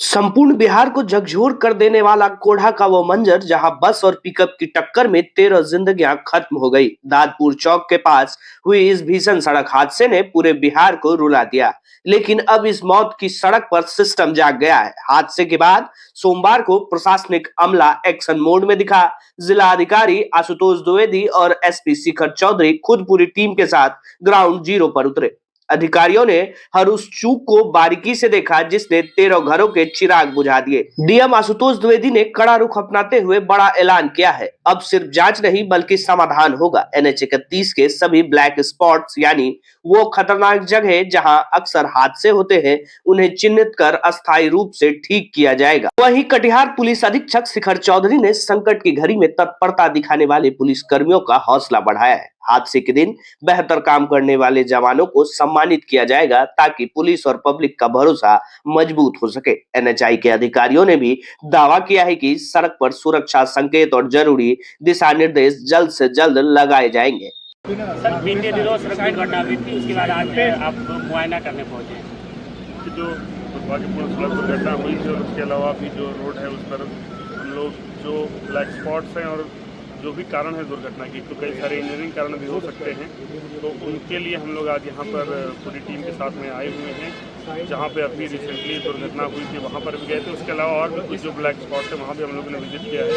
संपूर्ण बिहार को झकझोर कर देने वाला कोढ़ा का वो मंजर जहां बस और पिकअप की टक्कर में 13 जिंदगियां खत्म हो गई। दादपुर चौक के पास हुई इस भीषण सड़क हादसे ने पूरे बिहार को रुला दिया। लेकिन अब इस मौत की सड़क पर सिस्टम जाग गया है। हादसे के बाद सोमवार को प्रशासनिक अमला एक्शन मोड में दिखा। जिला अधिकारी आशुतोष द्विवेदी और एसपी शिखर चौधरी खुद पूरी टीम के साथ ग्राउंड जीरो पर उतरे। अधिकारियों ने हर उस चूक को बारीकी से देखा जिसने 13 घरों के चिराग बुझा दिए। डीएम आशुतोष द्विवेदी ने कड़ा रुख अपनाते हुए बड़ा ऐलान किया है। अब सिर्फ जांच नहीं बल्कि समाधान होगा। NH 31 के सभी ब्लैक स्पॉट्स यानी वो खतरनाक जगह जहां अक्सर हादसे होते हैं, उन्हें चिन्हित कर अस्थायी रूप से ठीक किया जाएगा। वहीं कटिहार पुलिस अधीक्षक शिखर चौधरी ने संकट की घड़ी में तत्परता दिखाने वाले पुलिस कर्मियों का हौसला बढ़ाया है। हादसे के दिन बेहतर काम करने वाले जवानों को सम्मानित किया जाएगा ताकि पुलिस और पब्लिक का भरोसा मजबूत हो सके। NHI के अधिकारियों ने भी दावा किया है कि सड़क पर सुरक्षा संकेत और जरूरी दिशा निर्देश जल्द से जल्द लगाए जाएंगे। सर बीते दिनों सड़क दुर्घटना हुई थी, उसके बाद आज आप मुआयना करने पहुंचे। जो दुर्भाग्यपूर्ण सड़क दुर्घटना हुई थी और उसके अलावा भी जो रोड है उस पर हम लोग जो ब्लैक स्पॉट्स हैं और जो भी कारण है दुर्घटना की, तो कई सारे इंजीनियरिंग कारण भी हो सकते हैं, तो उनके लिए हम लोग आज यहाँ पर पूरी टीम के साथ में आए हुए हैं। जहाँ पे अभी रिसेंटली दुर्घटना हुई थी वहाँ पर भी गए थे, उसके अलावा और भी कुछ जो ब्लैक स्पॉट्स है वहाँ भी हम लोगों ने विजिट किया है।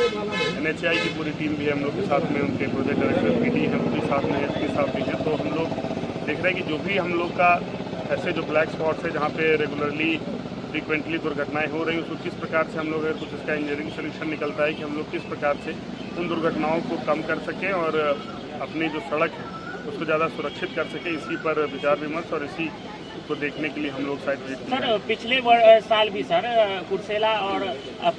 NHI की पूरी टीम भी है हम लोग के साथ में, उनके प्रोजेक्ट डायरेक्टर PD है वो भी साथ में, SP साहब भी हैं। तो हम लोग देख रहे हैं कि जो भी हम लोग का ऐसे जो ब्लैक स्पॉट्स है जहाँ पे रेगुलरली फ्रीक्वेंटली दुर्घटनाएं हो रही हैं, उसको किस प्रकार से हम लोग अगर कुछ इसका इंजीनियरिंग सोल्यूशन निकलता है कि हम लोग किस प्रकार से उन दुर्घटनाओं को कम कर सकें और अपनी जो सड़क है उसको ज़्यादा सुरक्षित कर सकें, इसी पर विचार विमर्श और इसी को देखने के लिए हम लोग साइट विजिट किए। सर पिछले साल भी सर कुर्सेला और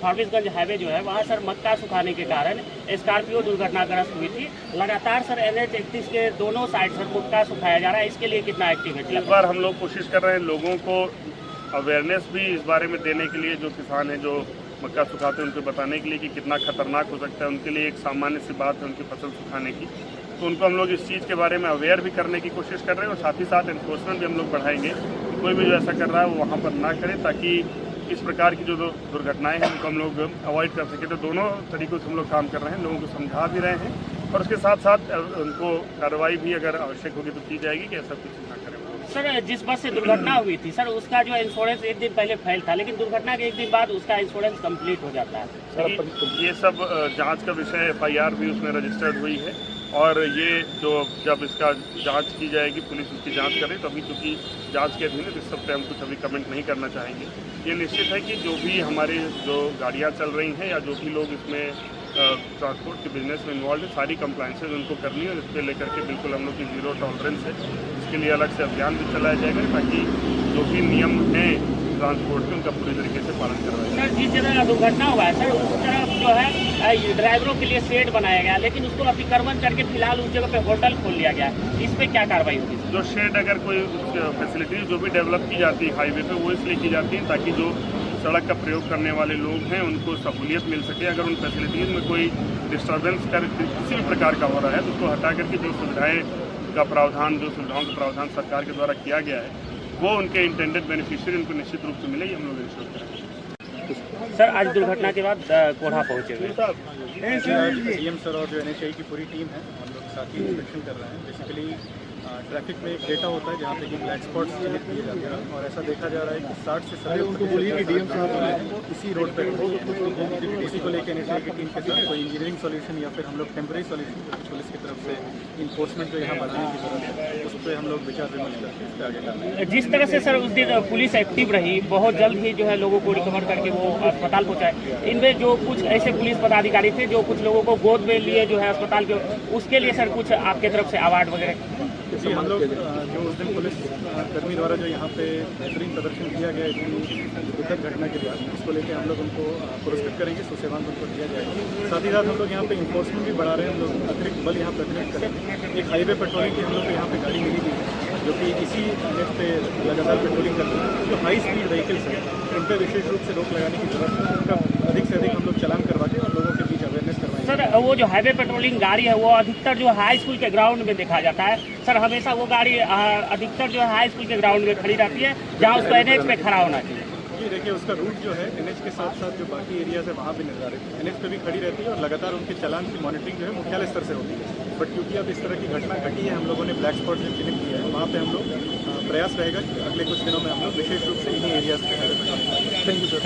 फारबिसगंज हाईवे जो है वहाँ सर मक्का सुखाने के कारण स्कॉर्पियो दुर्घटनाग्रस्त हुई थी। लगातार सर NH 31 के दोनों साइड सर मक्का सुखाया जा रहा है, इसके लिए कितना एक्टिविटी? इस बार हम लोग कोशिश कर रहे हैं लोगों को अवेयरनेस भी इस बारे में देने के लिए, जो किसान हैं जो मक्का सुखाते हैं उनको बताने के लिए कि कितना खतरनाक हो सकता है। उनके लिए एक सामान्य सी बात है उनकी फसल सुखाने की, तो उनको हम लोग इस चीज़ के बारे में अवेयर भी करने की कोशिश कर रहे हैं और साथ ही साथ एनफोर्समेंट भी हम लोग बढ़ाएंगे कि कोई भी जो ऐसा कर रहा है वो वहाँ पर ना करे, ताकि इस प्रकार की जो दुर्घटनाएं हैं उनको हम लोग अवॉइड कर सकें। तो दोनों तरीक़ों से हम लोग काम कर रहे हैं, लोगों को समझा भी रहे हैं और उसके साथ साथ उनको कार्रवाई भी अगर आवश्यक होगी तो की जाएगी कि ऐसा कुछ ना करें। सर जिस बस से दुर्घटना हुई थी सर उसका जो इंश्योरेंस एक दिन पहले फेल था, लेकिन दुर्घटना के एक दिन बाद उसका इंश्योरेंस कंप्लीट हो जाता है। ये सब जांच का विषय, FIR भी उसमें रजिस्टर्ड हुई है और ये जो जब इसका जांच की जाएगी, पुलिस उसकी जांच करे, तो अभी चूँकि जांच के अधीन है इस सब पे हम कुछ अभी कमेंट नहीं करना चाहेंगे। ये निश्चित है कि जो भी हमारी जो गाड़ियाँ चल रही हैं या जो भी लोग इसमें ट्रांसपोर्ट के बिजनेस में इन्वॉल्व है, सारी कंप्लाइंसेज उनको करनी है और इस पर लेकर के बिल्कुल हम लोग की ज़ीरो टॉलरेंस है। इसके लिए अलग से अभियान भी चलाया जाएगा ताकि जो भी नियम हैं ट्रांसपोर्ट के उनका पूरी तरीके से पालन करवाया जाए। सर जिस जगह दुर्घटना हुआ है सर उस तरफ जो है ड्राइवरों के लिए शेड बनाया गया, लेकिन उसको अतिक्रमण करके फिलहाल उस जगह पे होटल खोल लिया गया, इस पर क्या कार्रवाई होगी? जो शेड अगर कोई फैसिलिटीज जो भी डेवलप की जाती है हाईवे पे, वो इसलिए की जाती है ताकि जो सड़क का प्रयोग करने वाले लोग हैं उनको सहूलियत मिल सके। अगर उन फैसिलिटीज़ में कोई डिस्टर्बेंस किसी भी प्रकार का हो रहा है तो उसको हटा करके जो सुविधाएं का प्रावधान, जो सुविधाओं का प्रावधान सरकार के द्वारा किया गया है वो उनके इंटेंडेड बेनिफिशियरी उनको निश्चित रूप से मिले, ये हम लोग इंश्योर करेंगे। सर आज दुर्घटना के बाद कोढ़ा पहुँचे हुए CM सर और जो NHI की पूरी टीम है हम लोग साथ ही इंस्पेक्शन कर रहे हैं। बेसिकली ट्रैफिक में एक डेटा होता है जहाँ पे कि ब्लैक स्पॉट्स चिन्हित किए जाते हैं और ऐसा देखा जा रहा है कि 60 से 70% इसी रोड पर इसी को लेकर NHI की टीम के साथ कोई इंजीनियरिंग सॉल्यूशन या फिर हम लोग टेम्परेरी सॉल्यूशन पुलिस की तरफ से इन्फोर्समेंट जो यहाँ बढ़ाने की जरूरत है उस पर हम लोग विचार विमर्श करके इस पर आगे बढ़ेंगे। जिस तरह से सर उस दिन पुलिस एक्टिव रही, बहुत जल्द ही जो है लोगों को रिकवर करके वो अस्पताल पहुँचाए। इनमें जो कुछ ऐसे पुलिस पदाधिकारी थे जो कुछ लोगों को गोद में लिए जो है अस्पताल के, उसके लिए सर कुछ आपके तरफ से अवार्ड वगैरह? जी हम लोग जो उस दिन पुलिस कर्मी द्वारा जो यहाँ पे बेहतरीन प्रदर्शन किया गया इतनी दुखद घटना के बाद, उसको लेकर हम लोग उनको पुरस्कृत करेंगे, सुसेवान उनको दिया जाएगा। साथ ही साथ हम लोग यहाँ पे इन्फोर्समेंट भी बढ़ा रहे हैं, हम लोग अतिरिक्त बल यहाँ पे अतिरिक्त करें। एक हाईवे पेट्रोलिंग की हम लोग को यहाँ पे गाड़ी मिली हुई है जो कि इसी नेट पे लगातार पेट्रोलिंग करते हैं। जो हाई स्पीड व्हीकल्स हैं उन पर विशेष रूप से रोक लगाने की जरूरत है, उनका अधिक से अधिक हम लोग चलान करवा के और लोगों के बीच अवेयरनेस करवाएंगे। सर वो जो हाईवे पेट्रोलिंग गाड़ी है वो अधिकतर जो हाई स्कूल के ग्राउंड में देखा जाता है सर, हमेशा वो गाड़ी अधिकतर जो है हाई स्कूल के ग्राउंड में खड़ी रहती है जहाँ उसको NH पे खड़ा होना चाहिए। देखिए उसका रूट जो है एनएच के साथ साथ जो बाकी एरियाज है वहाँ भी निर्धारित है, एनएच पे भी खड़ी रहती है और लगातार उनके चालान की मॉनिटरिंग जो है मुख्यालय स्तर से होती है। बट क्योंकि अब इस तरह की घटना घटी है, हम लोगों ने ब्लैक स्पॉट जो चिन्हित किया है वहाँ पे हम लोग प्रयास रहेगा कि अगले कुछ दिनों में हम लोग विशेष रूप से इन्हीं एरियाज पे नजर रखेंगे। Thank you sir.